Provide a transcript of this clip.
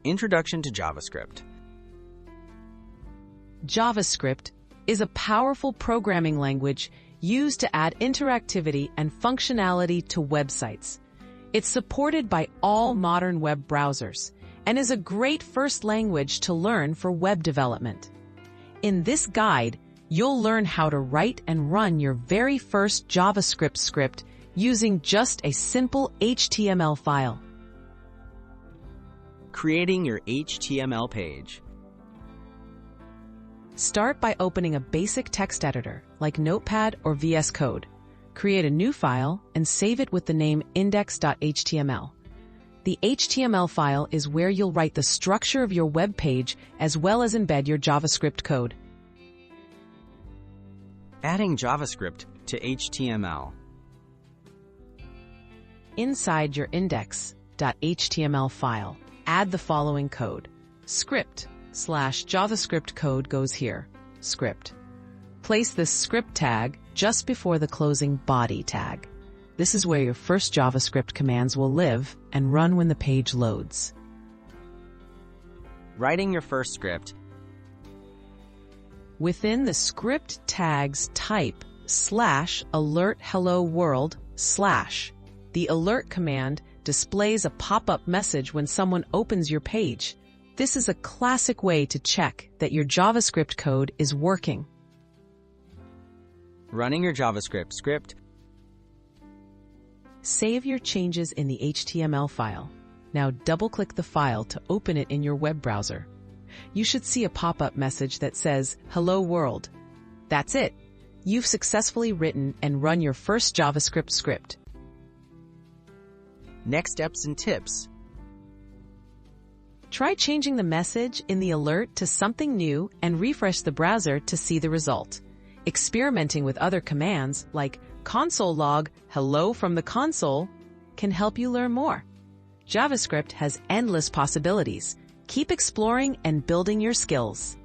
Introduction to JavaScript. JavaScript is a powerful programming language used to add interactivity and functionality to websites. It's supported by all modern web browsers and is a great first language to learn for web development. In this guide, you'll learn how to write and run your very first JavaScript script using just a simple HTML file. Creating your HTML page. Start by opening a basic text editor like Notepad or VS Code. Create a new file and save it with the name index.html. The HTML file is where you'll write the structure of your web page as well as embed your JavaScript code. Adding JavaScript to HTML. Inside your index.html file, add the following code. Script/JavaScript code goes here. Script. Place this script tag just before the closing body tag. This is where your first JavaScript commands will live and run when the page loads. Writing your first script. Within the script tags, type /alert hello world /. The alert command displays a pop-up message when someone opens your page. This is a classic way to check that your JavaScript code is working. Running your JavaScript script. Save your changes in the HTML file. Now double-click the file to open it in your web browser. You should see a pop-up message that says, "Hello World." That's it. You've successfully written and run your first JavaScript script. Next steps and tips. Try changing the message in the alert to something new and refresh the browser to see the result. Experimenting with other commands like console log hello from the console can help you learn more. JavaScript has endless possibilities. Keep exploring and building your skills.